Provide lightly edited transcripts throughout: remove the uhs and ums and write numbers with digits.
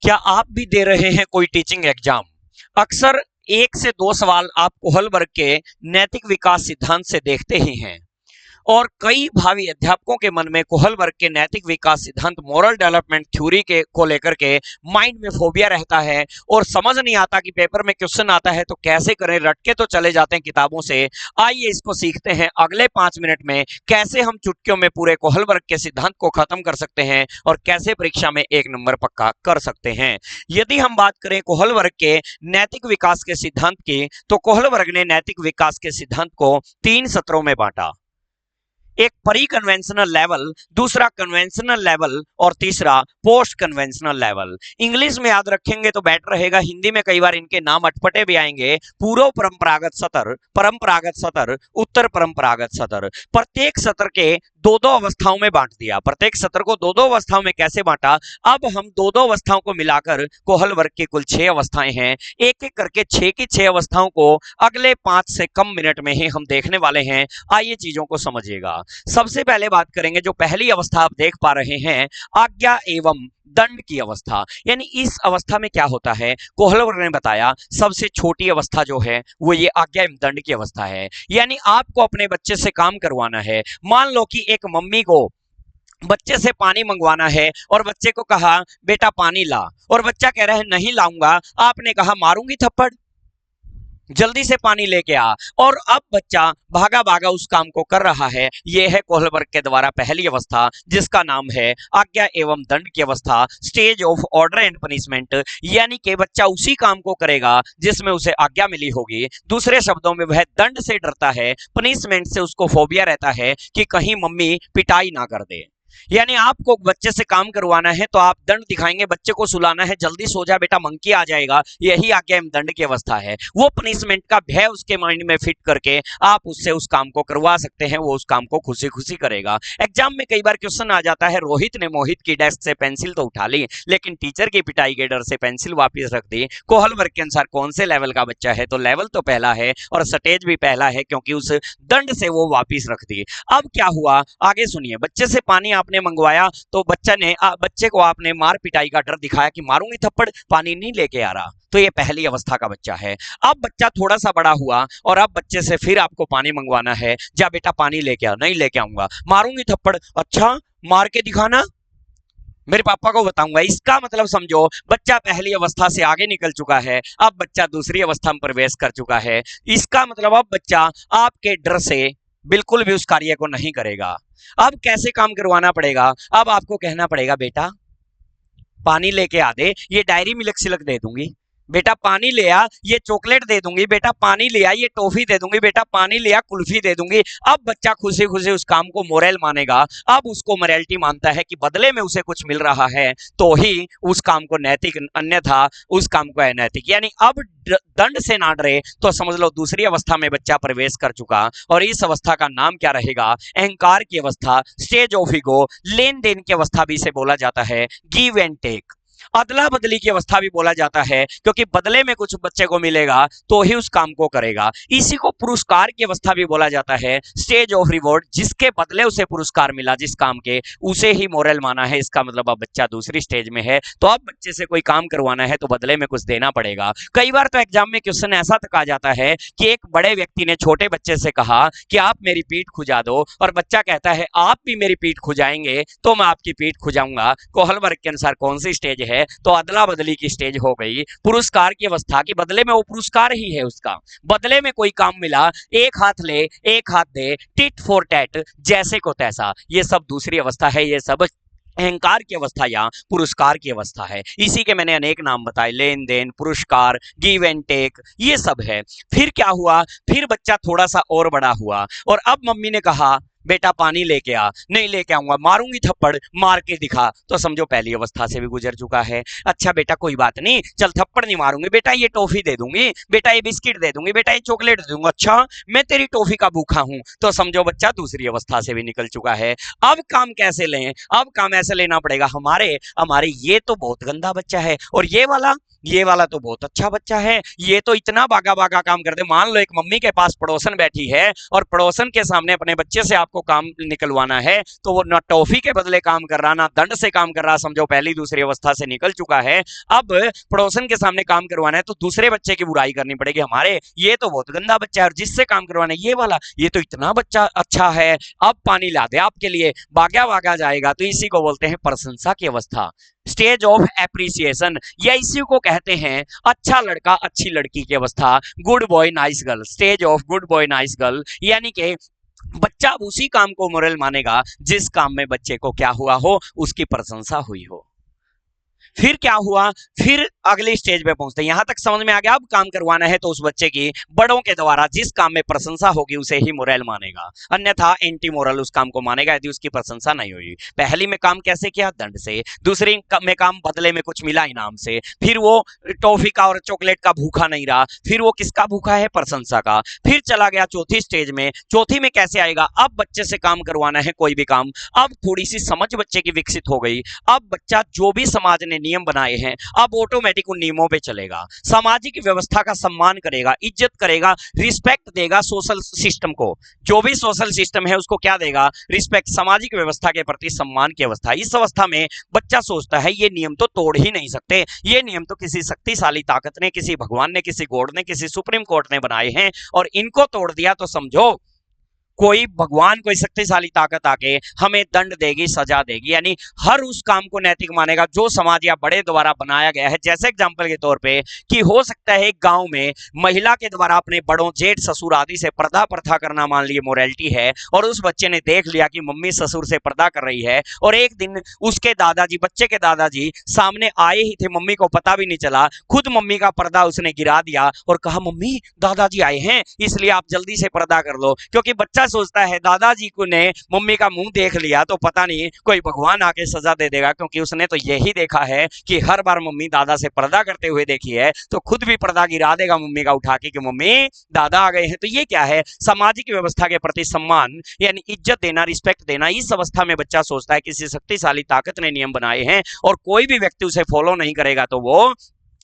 क्या आप भी दे रहे हैं कोई टीचिंग एग्जाम? अक्सर 1 से 2 सवाल आप कोहलबर्ग के नैतिक विकास सिद्धांत से देखते ही हैं और कई भावी अध्यापकों के मन में कोहलबर्ग के नैतिक विकास सिद्धांत मॉरल डेवलपमेंट थ्योरी के को लेकर के माइंड में फोबिया रहता है और समझ नहीं आता कि पेपर में क्वेश्चन आता है तो कैसे करें, रटके तो चले जाते हैं किताबों से। आइए इसको सीखते हैं अगले 5 मिनट में, कैसे हम चुटकियों में पूरे कोहलबर्ग के सिद्धांत को खत्म कर सकते हैं और कैसे परीक्षा में 1 नंबर पक्का कर सकते हैं। यदि हम बात करें कोहलबर्ग के नैतिक विकास के सिद्धांत की, तो कोहलबर्ग ने नैतिक विकास के सिद्धांत को 3 सत्रों में बांटा। एक प्री कन्वेंशनल लेवल, दूसरा कन्वेंशनल लेवल और तीसरा पोस्ट कन्वेंशनल लेवल। इंग्लिश में याद रखेंगे तो बेटर रहेगा, हिंदी में कई बार इनके नाम अटपटे भी आएंगे। पूर्व परंपरागत सत्र, परंपरागत सत्र, उत्तर परंपरागत सत्र। प्रत्येक सत्र के 2-2 अवस्थाओं में बांट दिया। प्रत्येक सत्र को 2-2 अवस्थाओं में कैसे बांटा? अब हम 2-2 अवस्थाओं को मिलाकर कोहलबर्ग की कुल 6 अवस्थाएं हैं। एक एक करके 6 की 6 अवस्थाओं को अगले 5 से कम मिनट में ही हम देखने वाले हैं। आइए चीजों को समझिएगा। सबसे पहले बात करेंगे, जो पहली अवस्था आप देख पा रहे हैं, आज्ञा एवं दंड की अवस्था। यानी इस अवस्था में क्या होता है, कोहलबर्ग ने बताया सबसे छोटी अवस्था जो है वो ये आज्ञा एवं दंड की अवस्था है। यानी आपको अपने बच्चे से काम करवाना है। मान लो कि एक मम्मी को बच्चे से पानी मंगवाना है और बच्चे को कहा बेटा पानी ला, और बच्चा कह रहा है नहीं लाऊंगा। आपने कहा मारूंगी थप्पड़, जल्दी से पानी लेके आ, और अब बच्चा भागा भागा उस काम को कर रहा है। यह है कोहलबर्ग के द्वारा पहली अवस्था, जिसका नाम है आज्ञा एवं दंड की अवस्था, stage of order and punishment. यानी कि बच्चा उसी काम को करेगा जिसमें उसे आज्ञा मिली होगी। दूसरे शब्दों में वह दंड से डरता है, पनिशमेंट से उसको फोबिया रहता है कि कहीं मम्मी पिटाई ना कर दे। यानी आपको बच्चे से काम करवाना है तो आप दंड दिखाएंगे, बच्चे को सुलाना है, जल्दी सो जा बेटा मंकी आ जाएगा। यही आज्ञा एवं दंड की अवस्था है। वो पनिशमेंट का भय उसके माइंड में फिट करके आप उससे उस काम को करवा सकते हैं, वो उस काम को खुशी खुशी करेगा। एग्जाम में कई बार क्वेश्चन आ जाता है, रोहित ने मोहित की डेस्क से पेंसिल तो उठा ली लेकिन टीचर की पिटाई के डर से पेंसिल वापिस रख दी। कोहलबर्ग के अनुसार कौन से लेवल का बच्चा है? तो लेवल तो पहला है और स्टेज भी पहला है, क्योंकि उस दंड से वो वापिस रख दी। अब क्या हुआ आगे सुनिए। बच्चे से पानी आपने मंगवाया तो बच्चे को आपने मार पिटाई का डर दिखाया कि मारूंगी थप्पड़, पानी नहीं लेके आ रहा। तो ये पहली अवस्था का बच्चा है। अब बच्चा थोड़ा सा बड़ा हुआ और अब बच्चे से फिर आपको पानी मंगवाना है, जा बेटा पानी लेके आ। नहीं लेके आऊंगा, मारूंगी थप्पड़। अच्छा मार के दिखाना, मेरे पापा को बताऊंगा। इसका मतलब समझो बच्चा पहली अवस्था से आगे निकल चुका है, अब बच्चा दूसरी अवस्था में प्रवेश कर चुका है। इसका मतलब अब बच्चा आपके डर से बिल्कुल भी उस कार्य को नहीं करेगा। अब कैसे काम करवाना पड़ेगा? अब आपको कहना पड़ेगा बेटा पानी लेके आ दे, ये डायरी मिल्क सिल्क दे दूंगी, बेटा पानी ले आ, ये चॉकलेट दे दूंगी, बेटा पानी ले आ, ये टॉफी दे दूंगी, बेटा पानी ले आ, कुल्फी दे दूंगी। अब बच्चा खुशी खुशी उस काम को मोरल मानेगा। अब उसको मोरलिटी मानता है कि बदले में उसे कुछ मिल रहा है तो ही उस काम को नैतिक, अन्यथा उस काम को अनैतिक। यानी अब दंड से ना डरे तो समझ लो दूसरी अवस्था में बच्चा प्रवेश कर चुका। और इस अवस्था का नाम क्या रहेगा? अहंकार की अवस्था, स्टेज ऑफ ईगो। लेन देन की अवस्था भी इसे बोला जाता है, गिव एंड टेक। अदला बदली की अवस्था भी बोला जाता है, क्योंकि बदले में कुछ बच्चे को मिलेगा तो ही उस काम को करेगा। इसी को पुरस्कार की अवस्था भी बोला जाता है, स्टेज ऑफ रिवॉर्ड। जिसके बदले उसे पुरस्कार मिला जिस काम के, उसे ही मोरल माना है। इसका मतलब अब बच्चा दूसरी स्टेज में है। तो अब बच्चे से कोई काम करवाना है तो बदले में कुछ देना पड़ेगा। कई बार तो एग्जाम में क्वेश्चन ऐसा तक आ जाता है कि एक बड़े व्यक्ति ने छोटे बच्चे से कहा कि आप मेरी पीठ खुजा दो, और बच्चा कहता है आप भी मेरी पीठ खुजाएंगे तो मैं आपकी पीठ खुजाऊंगा। कोहलबर्ग के अनुसार कौन सी स्टेज है? तो अदला बदली की स्टेज हो गई। पुरस्कार की अवस्था की बदले में वो पुरस्कार ही है, उसका बदले में कोई काम मिला, एक हाथ ले एक हाथ दे, टिट फॉर टैट, जैसे को तैसा। ये सब दूसरी अवस्था है, ये सब अहंकार की अवस्था या पुरस्कार की अवस्था है। इसी के मैंने अनेक नाम बताए, लेन देन, पुरस्कार, गिव एंड टेक, ये सब है। फिर क्या हुआ? फिर बच्चा थोड़ा सा और बड़ा हुआ और अब मम्मी ने कहा बेटा पानी लेके आ। नहीं लेके आऊंगा, मारूंगी थप्पड़, मार के दिखा। तो समझो पहली अवस्था से भी गुजर चुका है। अच्छा बेटा कोई बात नहीं, चल थप्पड़ नहीं मारूंगी, बेटा ये टॉफी दे दूंगी, बेटा ये बिस्किट दे दूंगी, बेटा ये चॉकलेट दे दूंगा। अच्छा मैं तेरी टॉफी का भूखा हूं। तो समझो बच्चा दूसरी अवस्था से भी निकल चुका है। अब काम कैसे लें? अब काम ऐसे लेना पड़ेगा, हमारे ये तो बहुत गंदा बच्चा है और ये वाला ये वाला तो बहुत अच्छा बच्चा है, ये तो इतना बागा बागा काम करते। मान लो एक मम्मी के पास पड़ोसन बैठी है और पड़ोसन के सामने अपने बच्चे से आपको काम निकलवाना है, तो वो ना टॉफी के बदले काम कर रहा ना दंड से काम कर रहा, समझो पहली दूसरी अवस्था से निकल चुका है। अब पड़ोसन के सामने काम करवाना है तो दूसरे बच्चे की बुराई करनी पड़ेगी, हमारे ये तो बहुत गंदा बच्चा है, और जिससे काम करवाना है ये वाला, ये तो इतना बच्चा अच्छा है, अब पानी ला दे आपके लिए, भागा भागा जाएगा। तो इसी को बोलते हैं प्रशंसा की अवस्था, स्टेज ऑफ एप्रिसिएशन, या इसी को कहते हैं अच्छा लड़का अच्छी लड़की की अवस्था, good boy nice girl, stage of good boy nice girl. यानी कि बच्चा उसी काम को मोरल मानेगा जिस काम में बच्चे को क्या हुआ हो, उसकी प्रशंसा हुई हो। फिर क्या हुआ, फिर अगली स्टेज पे पहुंचते हैं। यहां तक समझ में आ गया, अब काम करवाना है तो उस बच्चे की बड़ों के द्वारा जिस काम में प्रशंसा होगी उसे ही मोरल मानेगा, अन्यथा एंटी मोरल उस काम को मानेगा यदि उसकी प्रशंसा नहीं हुई। पहली में काम कैसे किया, दंड से, दूसरी में काम बदले में कुछ मिला इनाम से, फिर वो टॉफी का और चॉकलेट का भूखा नहीं रहा, फिर वो किसका भूखा है, प्रशंसा का। फिर चला गया चौथी स्टेज में, चौथी में कैसे आएगा, अब बच्चे से काम करवाना है कोई भी काम, अब थोड़ी सी समझ बच्चे की विकसित हो गई, अब बच्चा जो भी समाज ने नियम बनाए हैं अब ऑटोमेटिक उन नियमों पे चलेगा, सामाजिक व्यवस्था का सम्मान करेगा, इज्जत करेगा, रिस्पेक्ट देगा सोशल सिस्टम को, जो भी सोशल सिस्टम है उसको क्या देगा, रिस्पेक्ट, सामाजिक व्यवस्था के प्रति सम्मान की अवस्था। इस अवस्था में बच्चा सोचता है ये नियम तो तोड़ ही नहीं सकते, ये नियम तो किसी शक्तिशाली ताकत ने, किसी भगवान ने, किसी गॉड ने, किसी सुप्रीम कोर्ट ने बनाए हैं, और इनको तोड़ दिया तो समझो कोई भगवान, कोई शक्तिशाली ताकत आके हमें दंड देगी, सजा देगी। यानी हर उस काम को नैतिक मानेगा जो समाज या बड़े द्वारा बनाया गया है। जैसे एग्जांपल के तौर पे कि हो सकता है एक गांव में महिला के द्वारा अपने बड़ों, जेठ, ससुर आदि से पर्दा प्रथा करना मान लीजिए मोरालिटी है, और उस बच्चे ने देख लिया कि मम्मी ससुर से पर्दा कर रही है, और एक दिन उसके दादाजी, बच्चे के दादाजी सामने आए ही थे, मम्मी को पता भी नहीं चला, खुद मम्मी का पर्दा उसने गिरा दिया और कहा मम्मी दादाजी आए हैं इसलिए आप जल्दी से पर्दा कर लो, क्योंकि बच्चा सोचता है दादाजी को ने मम्मी का मुंह देख लिया तो पता नहीं कोई भगवान आके सजा दे देगा, क्योंकि उसने तो यही देखा है कि हर बार मम्मी दादा से पर्दा करते हुए देखी है, तो खुद भी पर्दा गिरा देगा मम्मी का उठा के कि मम्मी दादा आ गए हैं। तो ये क्या है, सामाजिक व्यवस्था के प्रति सम्मान, यानी इज्जत देना, रिस्पेक्ट देना। इस अवस्था में बच्चा सोचता है किसी शक्तिशाली ताकत ने नियम बनाए हैं और कोई भी व्यक्ति उसे फॉलो नहीं करेगा तो वो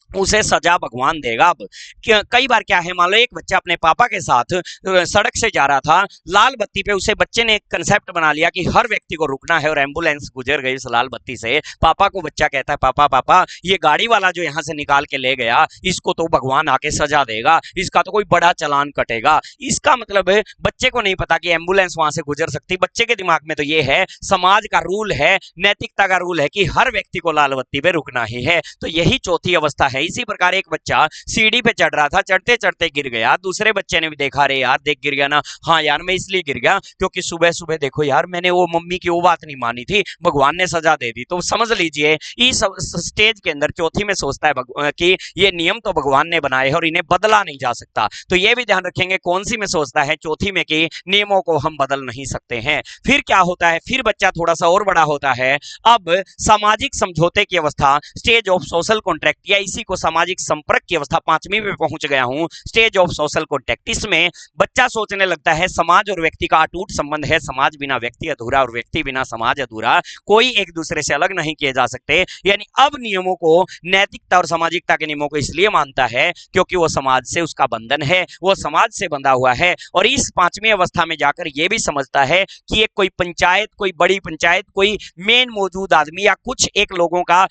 उसे सजा भगवान देगा। अब कई बार क्या है, मान लो एक बच्चा अपने पापा के साथ सड़क से जा रहा था, लाल बत्ती पे उसे बच्चे ने एक कंसेप्ट बना लिया कि हर व्यक्ति को रुकना है, और एम्बुलेंस गुजर गई उस लाल बत्ती से। पापा को बच्चा कहता है पापा पापा ये गाड़ी वाला जो यहाँ से निकाल के ले गया इसको तो भगवान आके सजा देगा, इसका तो कोई बड़ा चालान कटेगा। इसका मतलब बच्चे को नहीं पता कि एम्बुलेंस वहां से गुजर सकती। बच्चे के दिमाग में तो ये है, समाज का रूल है, नैतिकता का रूल है कि हर व्यक्ति को लाल बत्ती पे रुकना ही है। तो यही चौथी अवस्था है। इसी प्रकार एक बच्चा सीढ़ी पे चढ़ रहा था, चढ़ते चढ़ते गिर गया, दूसरे बच्चे ने भी देखा, अरे यार देख गिर गया ना, हाँ यार मैं इसलिए गिर गया क्योंकि सुबह सुबह देखो यार मैंने वो मम्मी की वो बात नहीं मानी थी, भगवान ने सजा दे दी। तो समझ लीजिए इस स्टेज के अंदर चौथी में सोचता है कि ये नियम तो भगवान ने बनाए हैं और इन्हें बदला नहीं जा सकता। तो ये भी ध्यान रखेंगे कौन सी में सोचता है, चौथी में कि नियमों को हम बदल नहीं सकते हैं। फिर क्या होता है, फिर बच्चा थोड़ा सा और बड़ा होता है, अब सामाजिक समझौते की अवस्था, स्टेज ऑफ सोशल कॉन्ट्रैक्ट, या इसी को सामाजिक संपर्क की अवस्था, पांचवी में पहुंच गया हूं, स्टेज ऑफ सोशल कॉन्टैक्ट। इसमें बच्चा सोचने लगता है समाज और व्यक्ति का अटूट संबंध है, समाज बिना व्यक्ति अधूरा और व्यक्ति बिना समाज अधूरा, कोई एक दूसरे से अलग नहीं किए जा सकते। यानी अब नियमों को, नैतिकता और सामाजिकता के नियमों को इसलिए मानता है क्योंकि वो समाज से उसका बंधन है, वो समाज से बंधा हुआ है। और इस पांचवी अवस्था में जाकर यह भी समझता है कि एक कोई पंचायत, कोई बड़ी पंचायत, कोई मेन मौजूद आदमी या कुछ एक लोगों का,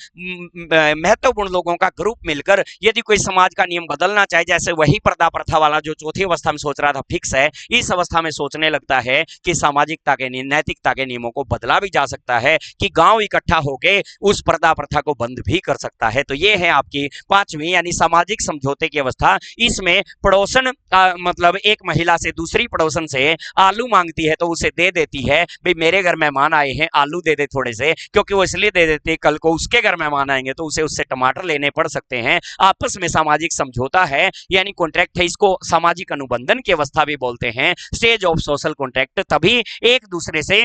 महत्वपूर्ण लोगों का ग्रुप मिलकर यदि कोई समाज का नियम बदलना चाहे, जैसे वही पर्दा प्रथा वाला जो चौथी अवस्था में सोच रहा था फिक्स है, इस अवस्था में सोचने लगता है कि सामाजिकता के, नैतिकता के नियमों को बदला भी जा सकता है, कि गांव इकट्ठा होके उस पर्दा प्रथा को बंद भी कर सकता है। तो ये है आपकी पांचवी यानी सामाजिक समझौते की अवस्था। इसमें पड़ोसन मतलब एक महिला से दूसरी पड़ोसन से आलू मांगती है तो उसे दे देती है, भाई मेरे घर मेहमान आए हैं आलू दे दे थोड़े से, क्योंकि वो इसलिए दे देती है कल को उसके घर मेहमान आएंगे तो उसे उससे टमाटर लेने पड़ सकते हैं। आपस में सामाजिक समझौता है यानी कॉन्ट्रैक्ट है, इसको सामाजिक अनुबंधन की अवस्था भी बोलते हैं, स्टेज ऑफ सोशल कॉन्ट्रैक्ट। तभी एक दूसरे से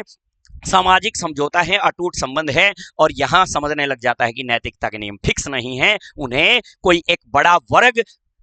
सामाजिक समझौता है, अटूट संबंध है, और यहां समझने लग जाता है कि नैतिकता के नियम फिक्स नहीं है, उन्हें कोई एक बड़ा वर्ग,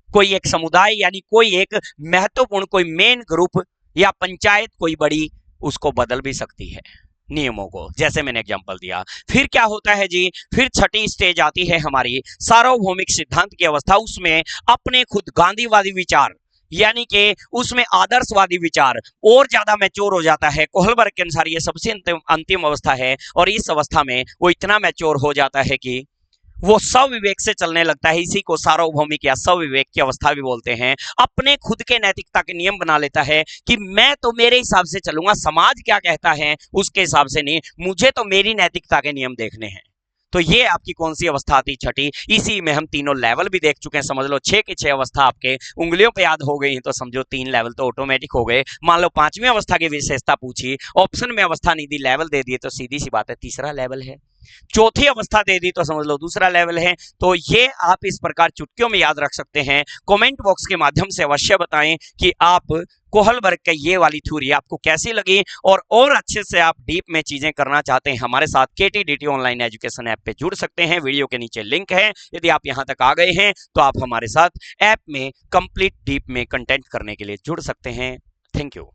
कोई एक समुदाय यानी कोई एक महत्वपूर्ण, कोई मेन ग्रुप या पंचायत कोई बड़ी, उसको बदल भी सकती है। नियमों को, जैसे मैंने एग्जांपल दिया। फिर क्या होता है जी, फिर छठी स्टेज आती है हमारी सार्वभौमिक सिद्धांत की अवस्था। उसमें अपने खुद गांधीवादी विचार, यानी कि उसमें आदर्शवादी विचार और ज्यादा मैच्योर हो जाता है। कोहलबर्ग के अनुसार ये सबसे अंतिम अंतिम अवस्था है, और इस अवस्था में वो इतना मैच्योर हो जाता है कि वो सविवेक से चलने लगता है। इसी को सार्वभौमिक या सविवेक की अवस्था भी बोलते हैं। अपने खुद के नैतिकता के नियम बना लेता है कि मैं तो मेरे हिसाब से चलूंगा, समाज क्या कहता है उसके हिसाब से नहीं, मुझे तो मेरी नैतिकता के नियम देखने हैं। तो ये आपकी कौन सी अवस्था आती, छठी। इसी में हम तीनों लेवल भी देख चुके हैं, समझ लो 6 की 6 अवस्था आपके उंगलियों पे याद हो गई, तो समझो 3 लेवल तो ऑटोमेटिक हो गए। मान लो 5वीं अवस्था की विशेषता पूछी, ऑप्शन में अवस्था नहीं दी, लेवल दे दिए, तो सीधी सी बात है तीसरा लेवल है। चौथी अवस्था दे दी तो समझ लो दूसरा लेवल है। तो ये आप इस प्रकार चुटकियों में याद रख सकते हैं। कमेंट बॉक्स के माध्यम से अवश्य बताएं कि आप कोहलबर्ग की ये वाली थ्योरी आपको कैसी लगी, और अच्छे से आप डीप में चीजें करना चाहते हैं हमारे साथ KTDT ऑनलाइन एजुकेशन ऐप पे जुड़ सकते हैं। वीडियो के नीचे लिंक है, यदि आप यहां तक आ गए हैं तो आप हमारे साथ ऐप में कंप्लीट डीप में कंटेंट करने के लिए जुड़ सकते हैं। Thank you.